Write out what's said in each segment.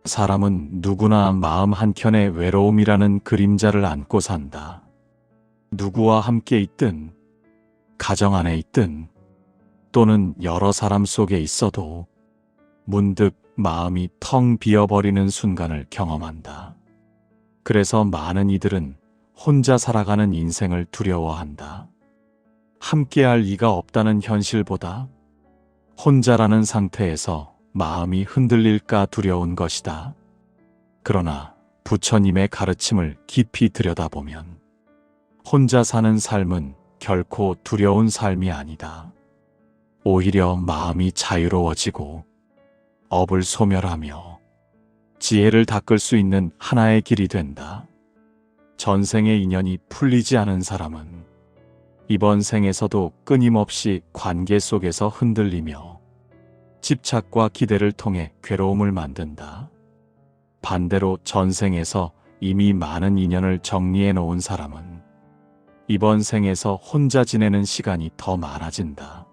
사람은 누구나 마음 한켠에 외로움이라는 그림자를 안고 산다. 누구와 함께 있든, 가정 안에 있든, 또는 여러 사람 속에 있어도 문득 마음이 텅 비어버리는 순간을 경험한다. 그래서 많은 이들은 혼자 살아가는 인생을 두려워한다. 함께할 이가 없다는 현실보다 혼자라는 상태에서 마음이 흔들릴까 두려운 것이다. 그러나 부처님의 가르침을 깊이 들여다보면 혼자 사는 삶은 결코 두려운 삶이 아니다. 오히려 마음이 자유로워지고 업을 소멸하며 지혜를 닦을 수 있는 하나의 길이 된다. 전생의 인연이 풀리지 않은 사람은 이번 생에서도 끊임없이 관계 속에서 흔들리며 집착과 기대를 통해 괴로움을 만든다. 반대로 전생에서 이미 많은 인연을 정리해 놓은 사람은 이번 생에서 혼자 지내는 시간이 더 많아진다.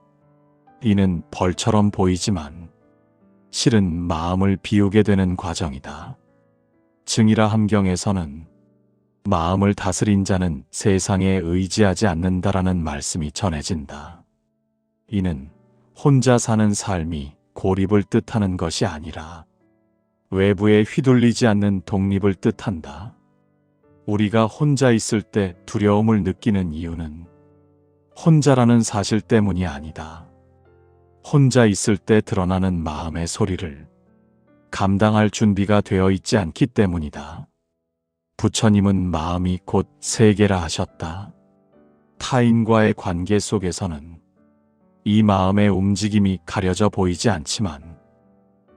이는 벌처럼 보이지만 실은 마음을 비우게 되는 과정이다. 증이라 함경에서는 마음을 다스린 자는 세상에 의지하지 않는다라는 말씀이 전해진다. 이는 혼자 사는 삶이 고립을 뜻하는 것이 아니라 외부에 휘둘리지 않는 독립을 뜻한다. 우리가 혼자 있을 때 두려움을 느끼는 이유는 혼자라는 사실 때문이 아니다. 혼자 있을 때 드러나는 마음의 소리를 감당할 준비가 되어 있지 않기 때문이다. 부처님은 마음이 곧 세계라 하셨다. 타인과의 관계 속에서는 이 마음의 움직임이 가려져 보이지 않지만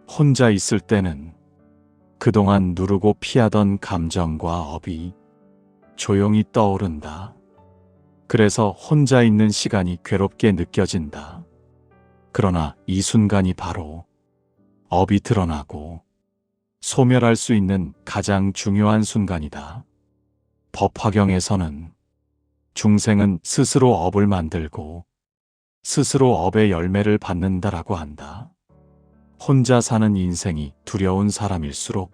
혼자 있을 때는 그동안 누르고 피하던 감정과 업이 조용히 떠오른다. 그래서 혼자 있는 시간이 괴롭게 느껴진다. 그러나 이 순간이 바로 업이 드러나고 소멸할 수 있는 가장 중요한 순간이다. 법화경에서는 중생은 스스로 업을 만들고 스스로 업의 열매를 받는다라고 한다. 혼자 사는 인생이 두려운 사람일수록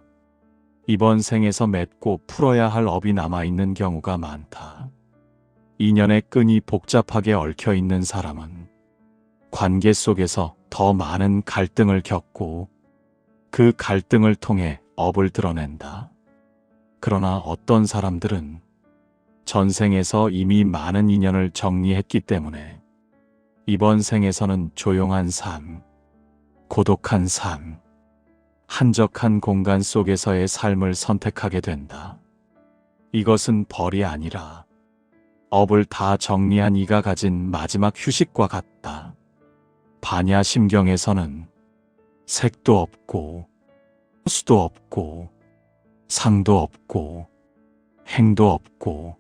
이번 생에서 맺고 풀어야 할 업이 남아있는 경우가 많다. 인연의 끈이 복잡하게 얽혀 있는 사람은 관계 속에서 더 많은 갈등을 겪고 그 갈등을 통해 업을 드러낸다. 그러나 어떤 사람들은 전생에서 이미 많은 인연을 정리했기 때문에 이번 생에서는 조용한 삶, 고독한 삶, 한적한 공간 속에서의 삶을 선택하게 된다. 이것은 벌이 아니라 업을 다 정리한 이가 가진 마지막 휴식과 같다. 반야심경에서는 색도 없고 수도 없고 상도 없고 행도 없고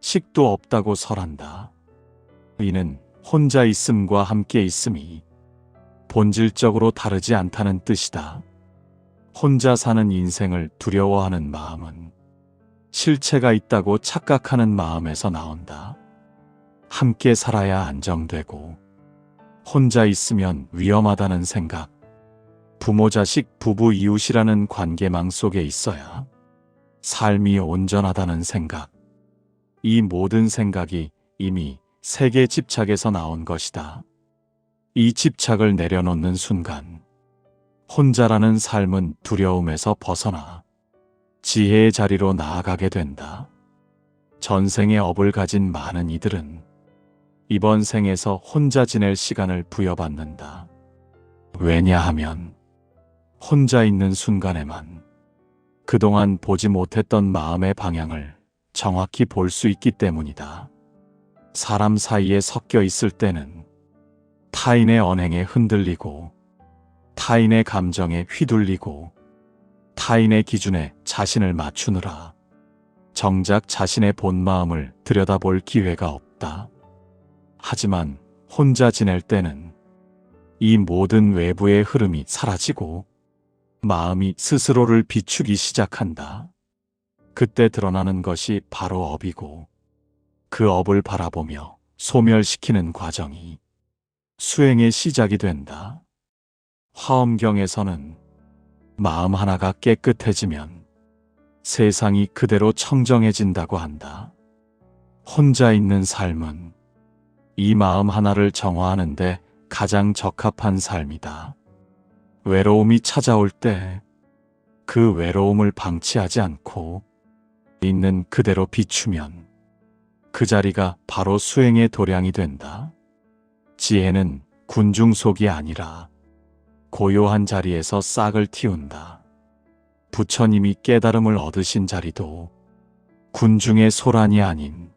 식도 없다고 설한다. 이는 혼자 있음과 함께 있음이 본질적으로 다르지 않다는 뜻이다. 혼자 사는 인생을 두려워하는 마음은 실체가 있다고 착각하는 마음에서 나온다. 함께 살아야 안정되고 혼자 있으면 위험하다는 생각, 부모 자식 부부 이웃이라는 관계망 속에 있어야 삶이 온전하다는 생각, 이 모든 생각이 이미 세계 집착에서 나온 것이다. 이 집착을 내려놓는 순간 혼자라는 삶은 두려움에서 벗어나 지혜의 자리로 나아가게 된다. 전생의 업을 가진 많은 이들은 이번 생에서 혼자 지낼 시간을 부여받는다. 왜냐하면 혼자 있는 순간에만 그동안 보지 못했던 마음의 방향을 정확히 볼 수 있기 때문이다. 사람 사이에 섞여 있을 때는 타인의 언행에 흔들리고 타인의 감정에 휘둘리고 타인의 기준에 자신을 맞추느라 정작 자신의 본 마음을 들여다볼 기회가 없다. 하지만 혼자 지낼 때는 이 모든 외부의 흐름이 사라지고 마음이 스스로를 비추기 시작한다. 그때 드러나는 것이 바로 업이고 그 업을 바라보며 소멸시키는 과정이 수행의 시작이 된다. 화엄경에서는 마음 하나가 깨끗해지면 세상이 그대로 청정해진다고 한다. 혼자 있는 삶은 이 마음 하나를 정화하는데 가장 적합한 삶이다. 외로움이 찾아올 때 그 외로움을 방치하지 않고 있는 그대로 비추면 그 자리가 바로 수행의 도량이 된다. 지혜는 군중 속이 아니라 고요한 자리에서 싹을 틔운다. 부처님이 깨달음을 얻으신 자리도 군중의 소란이 아닌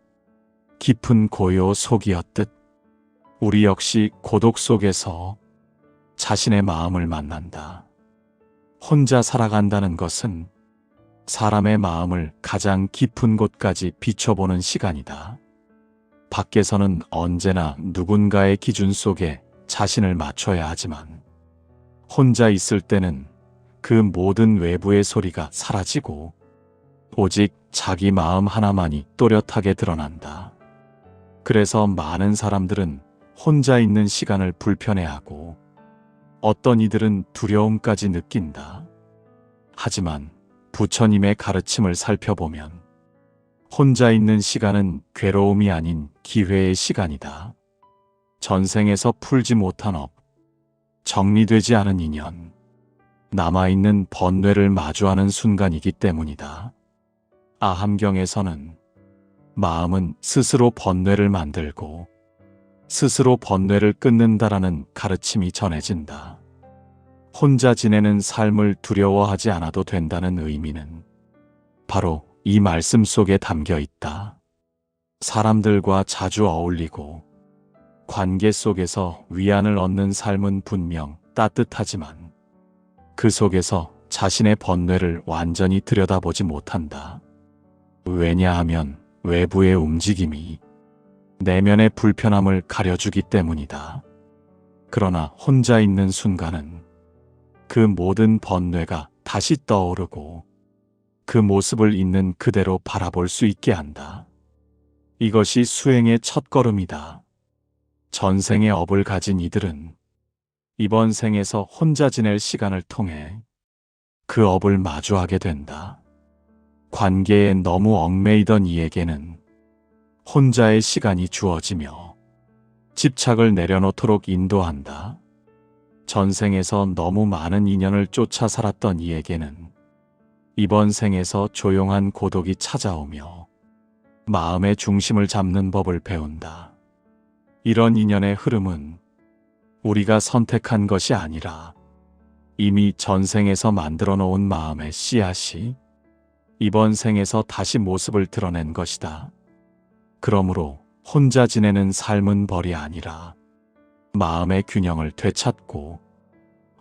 깊은 고요 속이었듯 우리 역시 고독 속에서 자신의 마음을 만난다. 혼자 살아간다는 것은 사람의 마음을 가장 깊은 곳까지 비춰보는 시간이다. 밖에서는 언제나 누군가의 기준 속에 자신을 맞춰야 하지만 혼자 있을 때는 그 모든 외부의 소리가 사라지고 오직 자기 마음 하나만이 또렷하게 드러난다. 그래서 많은 사람들은 혼자 있는 시간을 불편해하고 어떤 이들은 두려움까지 느낀다. 하지만 부처님의 가르침을 살펴보면 혼자 있는 시간은 괴로움이 아닌 기회의 시간이다. 전생에서 풀지 못한 업, 정리되지 않은 인연, 남아있는 번뇌를 마주하는 순간이기 때문이다. 아함경에서는 마음은 스스로 번뇌를 만들고 스스로 번뇌를 끊는다라는 가르침이 전해진다. 혼자 지내는 삶을 두려워하지 않아도 된다는 의미는 바로 이 말씀 속에 담겨 있다. 사람들과 자주 어울리고 관계 속에서 위안을 얻는 삶은 분명 따뜻하지만 그 속에서 자신의 번뇌를 완전히 들여다보지 못한다. 왜냐하면 외부의 움직임이 내면의 불편함을 가려주기 때문이다. 그러나 혼자 있는 순간은 그 모든 번뇌가 다시 떠오르고 그 모습을 있는 그대로 바라볼 수 있게 한다. 이것이 수행의 첫걸음이다. 전생의 업을 가진 이들은 이번 생에서 혼자 지낼 시간을 통해 그 업을 마주하게 된다. 관계에 너무 얽매이던 이에게는 혼자의 시간이 주어지며 집착을 내려놓도록 인도한다. 전생에서 너무 많은 인연을 쫓아 살았던 이에게는 이번 생에서 조용한 고독이 찾아오며 마음의 중심을 잡는 법을 배운다. 이런 인연의 흐름은 우리가 선택한 것이 아니라 이미 전생에서 만들어 놓은 마음의 씨앗이 이번 생에서 다시 모습을 드러낸 것이다. 그러므로 혼자 지내는 삶은 벌이 아니라 마음의 균형을 되찾고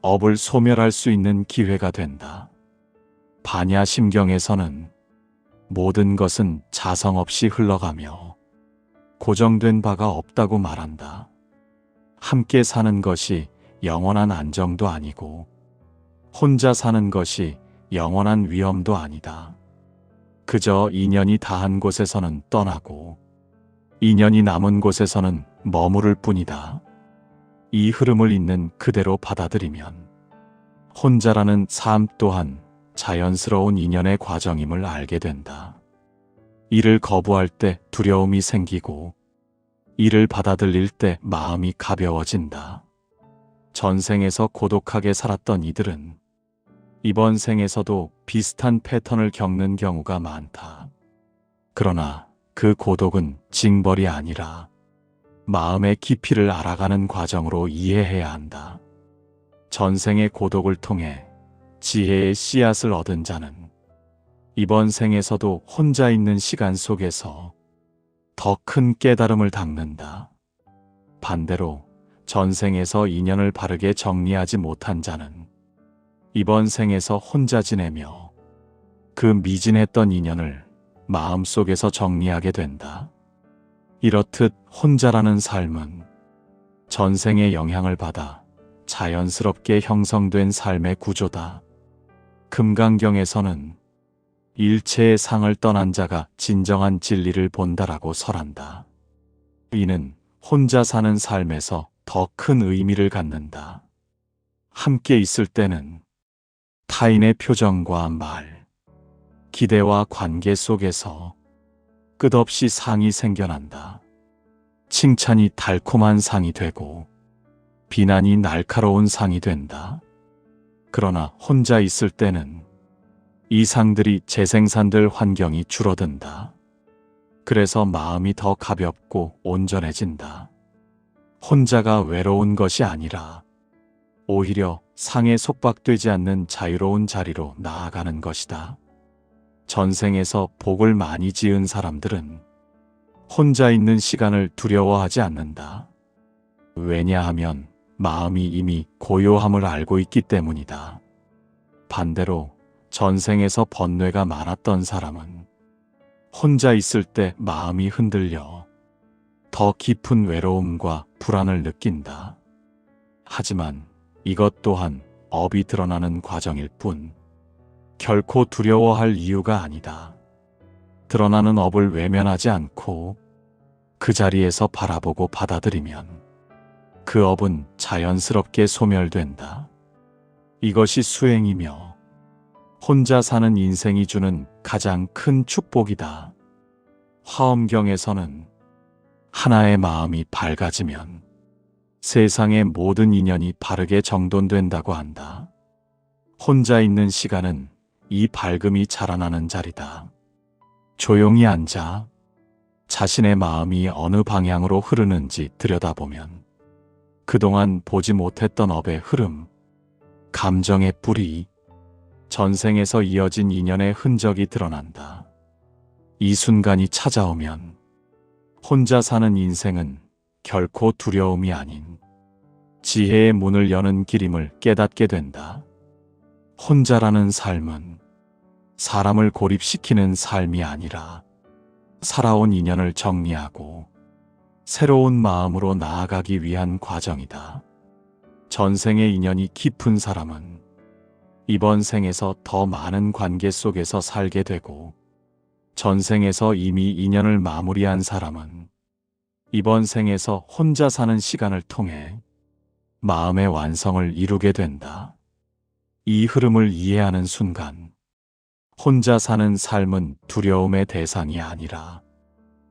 업을 소멸할 수 있는 기회가 된다. 반야심경에서는 모든 것은 자성 없이 흘러가며 고정된 바가 없다고 말한다. 함께 사는 것이 영원한 안정도 아니고 혼자 사는 것이 영원한 위엄도 아니다. 그저 인연이 다한 곳에서는 떠나고 인연이 남은 곳에서는 머무를 뿐이다. 이 흐름을 있는 그대로 받아들이면 혼자라는 삶 또한 자연스러운 인연의 과정임을 알게 된다. 이를 거부할 때 두려움이 생기고 이를 받아들일 때 마음이 가벼워진다. 전생에서 고독하게 살았던 이들은 이번 생에서도 비슷한 패턴을 겪는 경우가 많다. 그러나 그 고독은 징벌이 아니라 마음의 깊이를 알아가는 과정으로 이해해야 한다. 전생의 고독을 통해 지혜의 씨앗을 얻은 자는 이번 생에서도 혼자 있는 시간 속에서 더 큰 깨달음을 닦는다. 반대로 전생에서 인연을 바르게 정리하지 못한 자는 이번 생에서 혼자 지내며 그 미진했던 인연을 마음속에서 정리하게 된다. 이렇듯 혼자라는 삶은 전생의 영향을 받아 자연스럽게 형성된 삶의 구조다. 금강경에서는 일체의 상을 떠난 자가 진정한 진리를 본다라고 설한다. 이는 혼자 사는 삶에서 더 큰 의미를 갖는다. 함께 있을 때는 타인의 표정과 말, 기대와 관계 속에서 끝없이 상이 생겨난다. 칭찬이 달콤한 상이 되고 비난이 날카로운 상이 된다. 그러나 혼자 있을 때는 이 상들이 재생산될 환경이 줄어든다. 그래서 마음이 더 가볍고 온전해진다. 혼자가 외로운 것이 아니라 오히려 상에 속박되지 않는 자유로운 자리로 나아가는 것이다. 전생에서 복을 많이 지은 사람들은 혼자 있는 시간을 두려워하지 않는다. 왜냐하면 마음이 이미 고요함을 알고 있기 때문이다. 반대로 전생에서 번뇌가 많았던 사람은 혼자 있을 때 마음이 흔들려 더 깊은 외로움과 불안을 느낀다. 하지만 이것 또한 업이 드러나는 과정일 뿐 결코 두려워할 이유가 아니다. 드러나는 업을 외면하지 않고 그 자리에서 바라보고 받아들이면 그 업은 자연스럽게 소멸된다. 이것이 수행이며 혼자 사는 인생이 주는 가장 큰 축복이다. 화엄경에서는 하나의 마음이 밝아지면 세상의 모든 인연이 바르게 정돈된다고 한다. 혼자 있는 시간은 이 밝음이 자라나는 자리다. 조용히 앉아 자신의 마음이 어느 방향으로 흐르는지 들여다보면 그동안 보지 못했던 업의 흐름, 감정의 뿌리, 전생에서 이어진 인연의 흔적이 드러난다. 이 순간이 찾아오면 혼자 사는 인생은 결코 두려움이 아닌 지혜의 문을 여는 길임을 깨닫게 된다. 혼자라는 삶은 사람을 고립시키는 삶이 아니라 살아온 인연을 정리하고 새로운 마음으로 나아가기 위한 과정이다. 전생의 인연이 깊은 사람은 이번 생에서 더 많은 관계 속에서 살게 되고 전생에서 이미 인연을 마무리한 사람은 이번 생에서 혼자 사는 시간을 통해 마음의 완성을 이루게 된다. 이 흐름을 이해하는 순간 혼자 사는 삶은 두려움의 대상이 아니라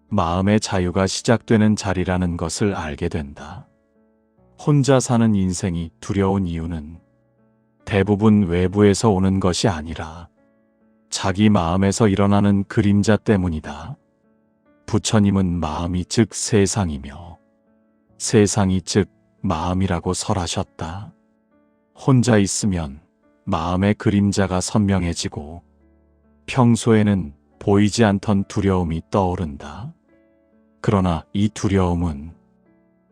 마음의 자유가 시작되는 자리라는 것을 알게 된다. 혼자 사는 인생이 두려운 이유는 대부분 외부에서 오는 것이 아니라 자기 마음에서 일어나는 그림자 때문이다. 부처님은 마음이 즉 세상이며 세상이 즉 마음이라고 설하셨다. 혼자 있으면 마음의 그림자가 선명해지고 평소에는 보이지 않던 두려움이 떠오른다. 그러나 이 두려움은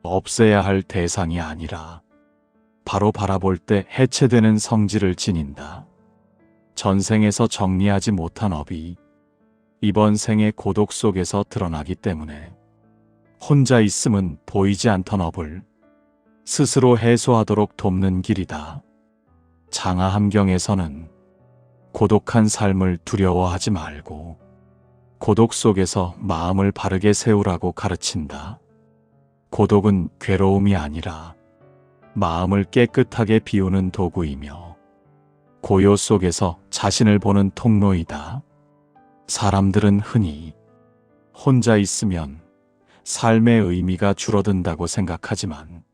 없애야 할 대상이 아니라 바로 바라볼 때 해체되는 성질을 지닌다. 전생에서 정리하지 못한 업이 이번 생의 고독 속에서 드러나기 때문에 혼자 있음은 보이지 않던 업을 스스로 해소하도록 돕는 길이다. 장하함경에서는 고독한 삶을 두려워하지 말고 고독 속에서 마음을 바르게 세우라고 가르친다. 고독은 괴로움이 아니라 마음을 깨끗하게 비우는 도구이며 고요 속에서 자신을 보는 통로이다. 사람들은 흔히 혼자 있으면 삶의 의미가 줄어든다고 생각하지만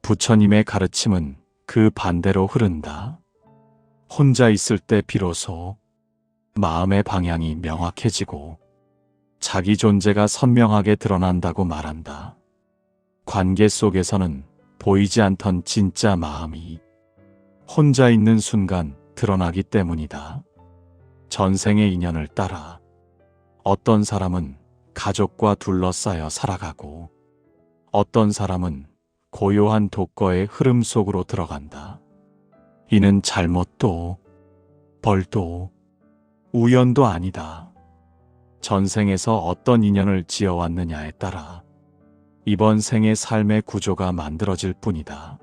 부처님의 가르침은 그 반대로 흐른다. 혼자 있을 때 비로소 마음의 방향이 명확해지고 자기 존재가 선명하게 드러난다고 말한다. 관계 속에서는 보이지 않던 진짜 마음이 혼자 있는 순간 드러나기 때문이다. 전생의 인연을 따라 어떤 사람은 가족과 둘러싸여 살아가고 어떤 사람은 고요한 독거의 흐름 속으로 들어간다. 이는 잘못도 벌도 우연도 아니다. 전생에서 어떤 인연을 지어왔느냐에 따라 이번 생의 삶의 구조가 만들어질 뿐이다.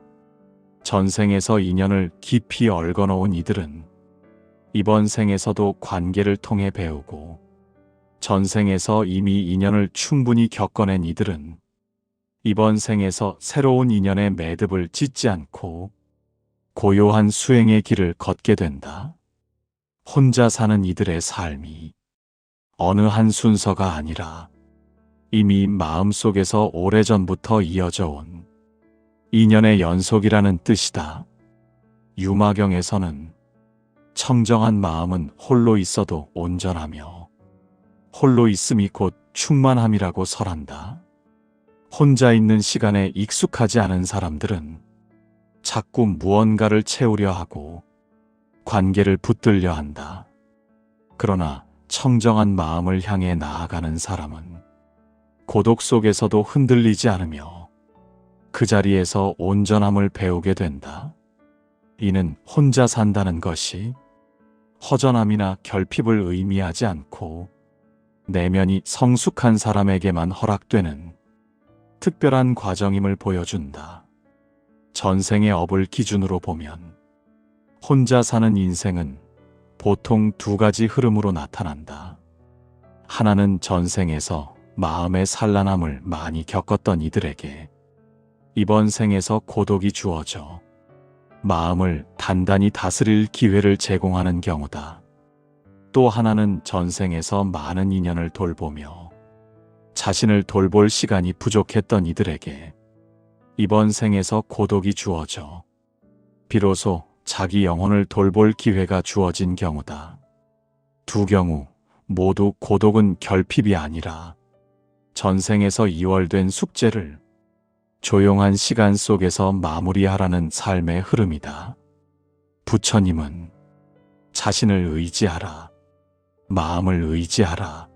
전생에서 인연을 깊이 얽어놓은 이들은 이번 생에서도 관계를 통해 배우고 전생에서 이미 인연을 충분히 겪어낸 이들은 이번 생에서 새로운 인연의 매듭을 짓지 않고 고요한 수행의 길을 걷게 된다. 혼자 사는 이들의 삶이 어느 한 순서가 아니라 이미 마음속에서 오래전부터 이어져 온 인연의 연속이라는 뜻이다. 유마경에서는 청정한 마음은 홀로 있어도 온전하며 홀로 있음이 곧 충만함이라고 설한다. 혼자 있는 시간에 익숙하지 않은 사람들은 자꾸 무언가를 채우려 하고 관계를 붙들려 한다. 그러나 청정한 마음을 향해 나아가는 사람은 고독 속에서도 흔들리지 않으며 그 자리에서 온전함을 배우게 된다. 이는 혼자 산다는 것이 허전함이나 결핍을 의미하지 않고 내면이 성숙한 사람에게만 허락되는 특별한 과정임을 보여준다. 전생의 업을 기준으로 보면 혼자 사는 인생은 보통 두 가지 흐름으로 나타난다. 하나는 전생에서 마음의 산란함을 많이 겪었던 이들에게 이번 생에서 고독이 주어져 마음을 단단히 다스릴 기회를 제공하는 경우다. 또 하나는 전생에서 많은 인연을 돌보며 자신을 돌볼 시간이 부족했던 이들에게 이번 생에서 고독이 주어져 비로소 자기 영혼을 돌볼 기회가 주어진 경우다. 두 경우 모두 고독은 결핍이 아니라 전생에서 이월된 숙제를 조용한 시간 속에서 마무리하라는 삶의 흐름이다. 부처님은 자신을 의지하라, 마음을 의지하라,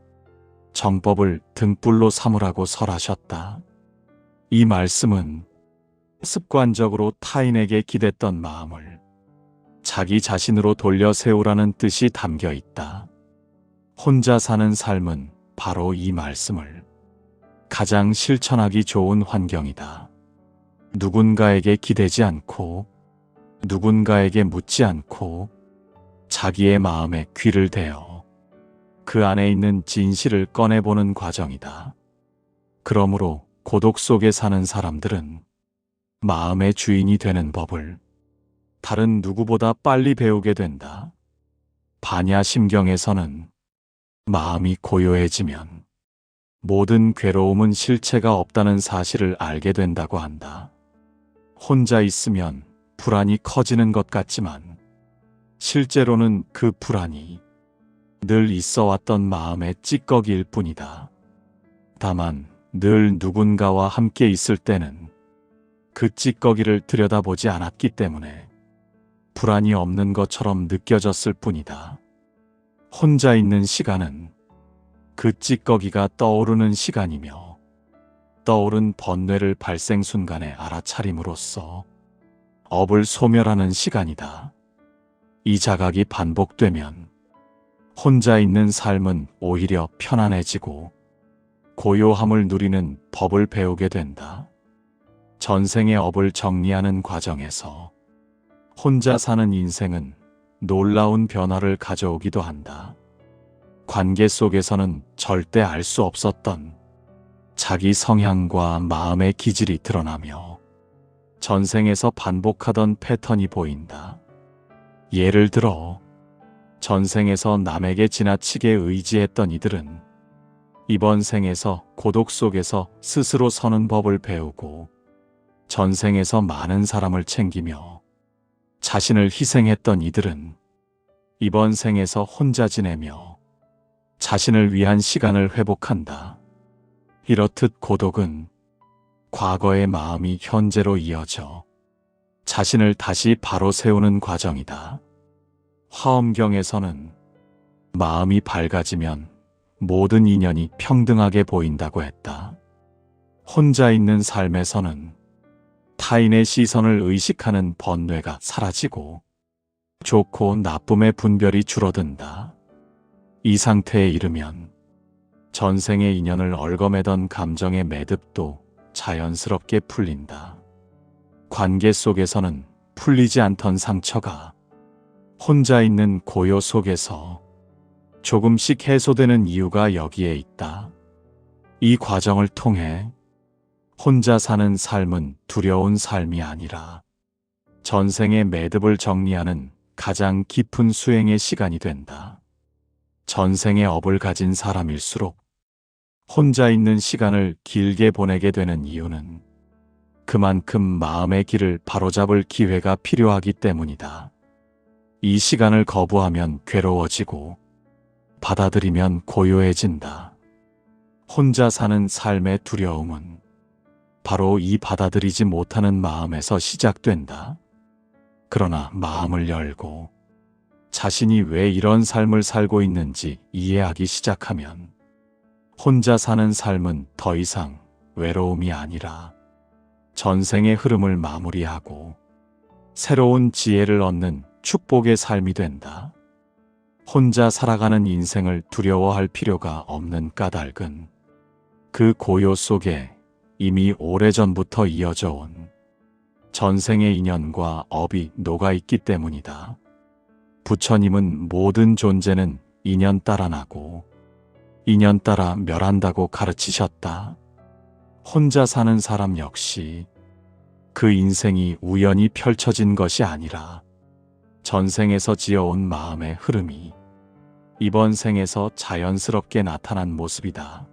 정법을 등불로 삼으라고 설하셨다. 이 말씀은 습관적으로 타인에게 기댔던 마음을 자기 자신으로 돌려 세우라는 뜻이 담겨 있다. 혼자 사는 삶은 바로 이 말씀을 가장 실천하기 좋은 환경이다. 누군가에게 기대지 않고 누군가에게 묻지 않고 자기의 마음에 귀를 대어 그 안에 있는 진실을 꺼내보는 과정이다. 그러므로 고독 속에 사는 사람들은 마음의 주인이 되는 법을 다른 누구보다 빨리 배우게 된다. 반야심경에서는 마음이 고요해지면 모든 괴로움은 실체가 없다는 사실을 알게 된다고 한다. 혼자 있으면 불안이 커지는 것 같지만 실제로는 그 불안이 늘 있어 왔던 마음의 찌꺼기일 뿐이다. 다만 늘 누군가와 함께 있을 때는 그 찌꺼기를 들여다보지 않았기 때문에 불안이 없는 것처럼 느껴졌을 뿐이다. 혼자 있는 시간은 그 찌꺼기가 떠오르는 시간이며 떠오른 번뇌를 발생 순간에 알아차림으로써 업을 소멸하는 시간이다. 이 자각이 반복되면 혼자 있는 삶은 오히려 편안해지고 고요함을 누리는 법을 배우게 된다. 전생의 업을 정리하는 과정에서 혼자 사는 인생은 놀라운 변화를 가져오기도 한다. 관계 속에서는 절대 알 수 없었던 자기 성향과 마음의 기질이 드러나며 전생에서 반복하던 패턴이 보인다. 예를 들어 전생에서 남에게 지나치게 의지했던 이들은 이번 생에서 고독 속에서 스스로 서는 법을 배우고 전생에서 많은 사람을 챙기며 자신을 희생했던 이들은 이번 생에서 혼자 지내며 자신을 위한 시간을 회복한다. 이렇듯 고독은 과거의 마음이 현재로 이어져 자신을 다시 바로 세우는 과정이다. 화엄경에서는 마음이 밝아지면 모든 인연이 평등하게 보인다고 했다. 혼자 있는 삶에서는 타인의 시선을 의식하는 번뇌가 사라지고 좋고 나쁨의 분별이 줄어든다. 이 상태에 이르면 전생의 인연을 얽어매던 감정의 매듭도 자연스럽게 풀린다. 관계 속에서는 풀리지 않던 상처가 혼자 있는 고요 속에서 조금씩 해소되는 이유가 여기에 있다. 이 과정을 통해 혼자 사는 삶은 두려운 삶이 아니라 전생의 매듭을 정리하는 가장 깊은 수행의 시간이 된다. 전생의 업을 가진 사람일수록 혼자 있는 시간을 길게 보내게 되는 이유는 그만큼 마음의 길을 바로잡을 기회가 필요하기 때문이다. 이 시간을 거부하면 괴로워지고 받아들이면 고요해진다. 혼자 사는 삶의 두려움은 바로 이 받아들이지 못하는 마음에서 시작된다. 그러나 마음을 열고 자신이 왜 이런 삶을 살고 있는지 이해하기 시작하면 혼자 사는 삶은 더 이상 외로움이 아니라 전생의 흐름을 마무리하고 새로운 지혜를 얻는 축복의 삶이 된다. 혼자 살아가는 인생을 두려워할 필요가 없는 까닭은 그 고요 속에 이미 오래전부터 이어져 온 전생의 인연과 업이 녹아있기 때문이다. 부처님은 모든 존재는 인연 따라 나고 인연 따라 멸한다고 가르치셨다. 혼자 사는 사람 역시 그 인생이 우연히 펼쳐진 것이 아니라 전생에서 지어온 마음의 흐름이 이번 생에서 자연스럽게 나타난 모습이다.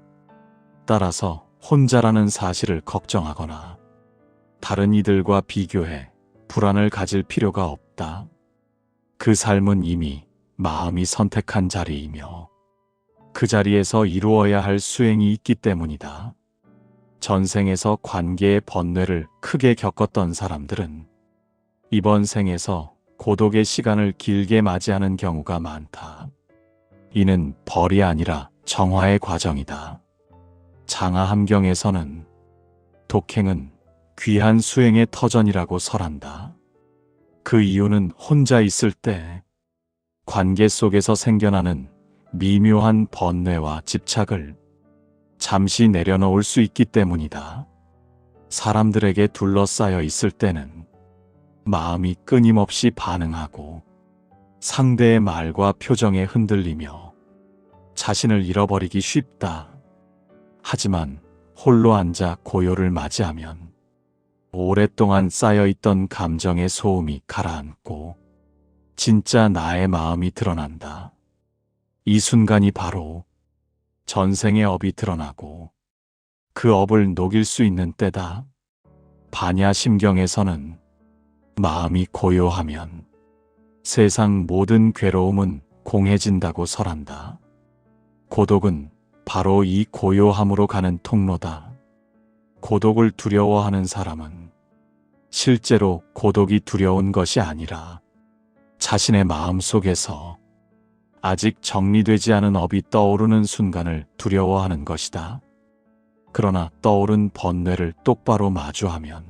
따라서 혼자라는 사실을 걱정하거나 다른 이들과 비교해 불안을 가질 필요가 없다. 그 삶은 이미 마음이 선택한 자리이며 그 자리에서 이루어야 할 수행이 있기 때문이다. 전생에서 관계의 번뇌를 크게 겪었던 사람들은 이번 생에서 고독의 시간을 길게 맞이하는 경우가 많다. 이는 벌이 아니라 정화의 과정이다. 장하함경에서는 독행은 귀한 수행의 터전이라고 설한다. 그 이유는 혼자 있을 때 관계 속에서 생겨나는 미묘한 번뇌와 집착을 잠시 내려놓을 수 있기 때문이다. 사람들에게 둘러싸여 있을 때는 마음이 끊임없이 반응하고 상대의 말과 표정에 흔들리며 자신을 잃어버리기 쉽다. 하지만 홀로 앉아 고요를 맞이하면 오랫동안 쌓여있던 감정의 소음이 가라앉고 진짜 나의 마음이 드러난다. 이 순간이 바로 전생의 업이 드러나고 그 업을 녹일 수 있는 때다. 반야심경에서는 마음이 고요하면 세상 모든 괴로움은 공해진다고 설한다. 고독은 바로 이 고요함으로 가는 통로다. 고독을 두려워하는 사람은 실제로 고독이 두려운 것이 아니라 자신의 마음 속에서 아직 정리되지 않은 업이 떠오르는 순간을 두려워하는 것이다. 그러나 떠오른 번뇌를 똑바로 마주하면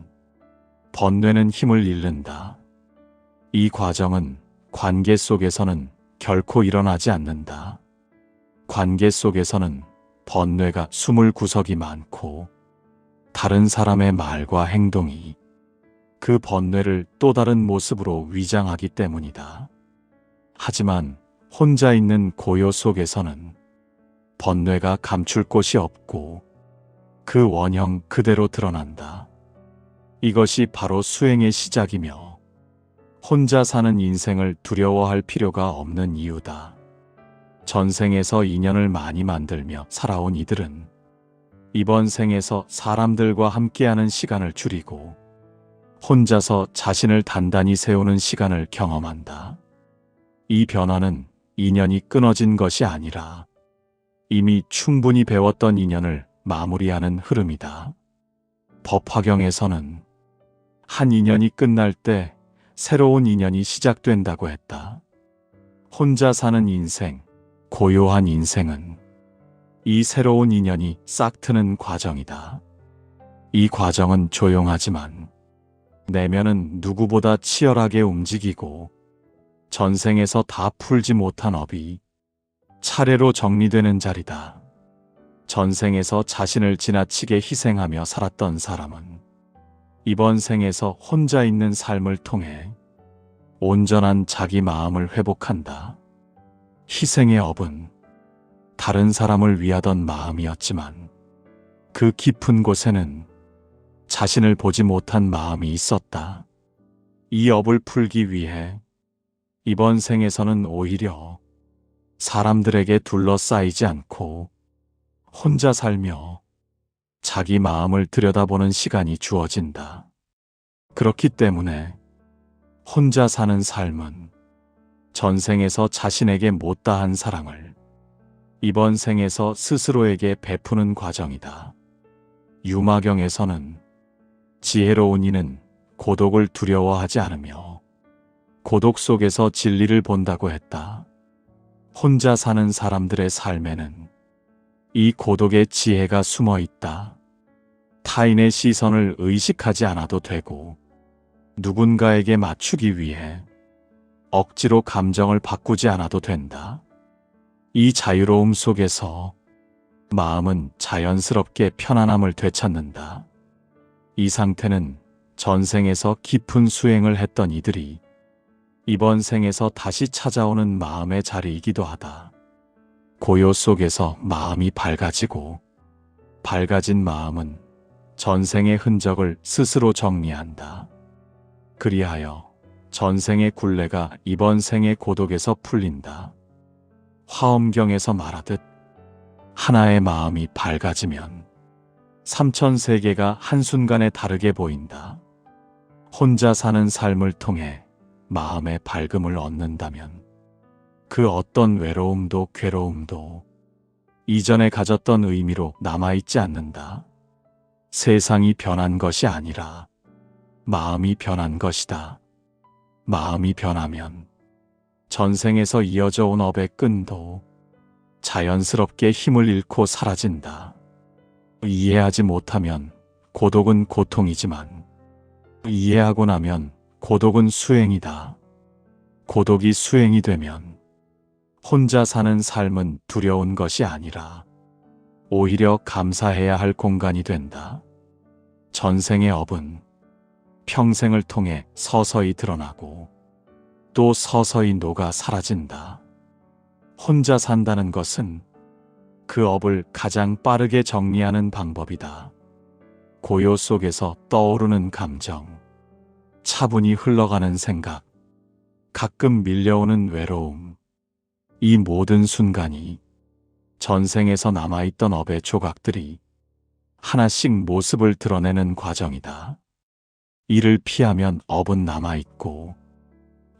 번뇌는 힘을 잃는다. 이 과정은 관계 속에서는 결코 일어나지 않는다. 관계 속에서는 번뇌가 숨을 구석이 많고 다른 사람의 말과 행동이 그 번뇌를 또 다른 모습으로 위장하기 때문이다. 하지만 혼자 있는 고요 속에서는 번뇌가 감출 곳이 없고 그 원형 그대로 드러난다. 이것이 바로 수행의 시작이며 혼자 사는 인생을 두려워할 필요가 없는 이유다. 전생에서 인연을 많이 만들며 살아온 이들은 이번 생에서 사람들과 함께하는 시간을 줄이고 혼자서 자신을 단단히 세우는 시간을 경험한다. 이 변화는 인연이 끊어진 것이 아니라 이미 충분히 배웠던 인연을 마무리하는 흐름이다. 법화경에서는 한 인연이 끝날 때 새로운 인연이 시작된다고 했다. 혼자 사는 인생, 고요한 인생은 이 새로운 인연이 싹트는 과정이다. 이 과정은 조용하지만 내면은 누구보다 치열하게 움직이고 전생에서 다 풀지 못한 업이 차례로 정리되는 자리다. 전생에서 자신을 지나치게 희생하며 살았던 사람은 이번 생에서 혼자 있는 삶을 통해 온전한 자기 마음을 회복한다. 희생의 업은 다른 사람을 위하던 마음이었지만 그 깊은 곳에는 자신을 보지 못한 마음이 있었다. 이 업을 풀기 위해 이번 생에서는 오히려 사람들에게 둘러싸이지 않고 혼자 살며 자기 마음을 들여다보는 시간이 주어진다. 그렇기 때문에 혼자 사는 삶은 전생에서 자신에게 못다한 사랑을 이번 생에서 스스로에게 베푸는 과정이다. 유마경에서는 지혜로운 이는 고독을 두려워하지 않으며 고독 속에서 진리를 본다고 했다. 혼자 사는 사람들의 삶에는 이 고독의 지혜가 숨어 있다. 타인의 시선을 의식하지 않아도 되고 누군가에게 맞추기 위해 억지로 감정을 바꾸지 않아도 된다. 이 자유로움 속에서 마음은 자연스럽게 편안함을 되찾는다. 이 상태는 전생에서 깊은 수행을 했던 이들이 이번 생에서 다시 찾아오는 마음의 자리이기도 하다. 고요 속에서 마음이 밝아지고 밝아진 마음은 전생의 흔적을 스스로 정리한다. 그리하여 전생의 굴레가 이번 생의 고독에서 풀린다. 화엄경에서 말하듯 하나의 마음이 밝아지면 삼천세계가 한순간에 다르게 보인다. 혼자 사는 삶을 통해 마음의 밝음을 얻는다면 그 어떤 외로움도 괴로움도 이전에 가졌던 의미로 남아있지 않는다. 세상이 변한 것이 아니라 마음이 변한 것이다. 마음이 변하면 전생에서 이어져 온 업의 끈도 자연스럽게 힘을 잃고 사라진다. 이해하지 못하면 고독은 고통이지만 이해하고 나면 고독은 수행이다. 고독이 수행이 되면 혼자 사는 삶은 두려운 것이 아니라 오히려 감사해야 할 공간이 된다. 전생의 업은 평생을 통해 서서히 드러나고 또 서서히 녹아 사라진다. 혼자 산다는 것은 그 업을 가장 빠르게 정리하는 방법이다. 고요 속에서 떠오르는 감정, 차분히 흘러가는 생각, 가끔 밀려오는 외로움, 이 모든 순간이 전생에서 남아있던 업의 조각들이 하나씩 모습을 드러내는 과정이다. 이를 피하면 업은 남아있고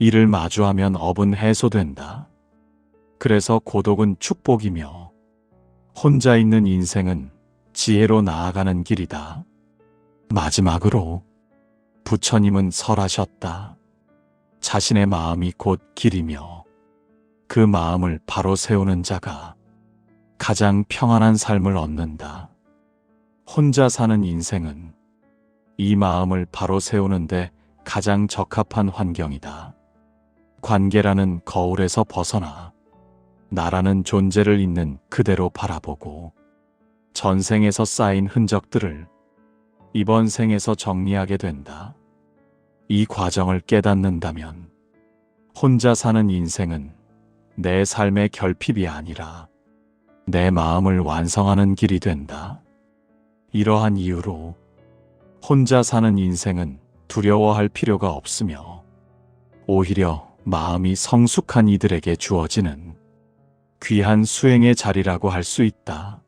이를 마주하면 업은 해소된다. 그래서 고독은 축복이며 혼자 있는 인생은 지혜로 나아가는 길이다. 마지막으로 부처님은 설하셨다. 자신의 마음이 곧 길이며 그 마음을 바로 세우는 자가 가장 평안한 삶을 얻는다. 혼자 사는 인생은 이 마음을 바로 세우는데 가장 적합한 환경이다. 관계라는 거울에서 벗어나 나라는 존재를 있는 그대로 바라보고 전생에서 쌓인 흔적들을 이번 생에서 정리하게 된다. 이 과정을 깨닫는다면 혼자 사는 인생은 내 삶의 결핍이 아니라 내 마음을 완성하는 길이 된다. 이러한 이유로 혼자 사는 인생은 두려워할 필요가 없으며 오히려 마음이 성숙한 이들에게 주어지는 귀한 수행의 자리라고 할 수 있다.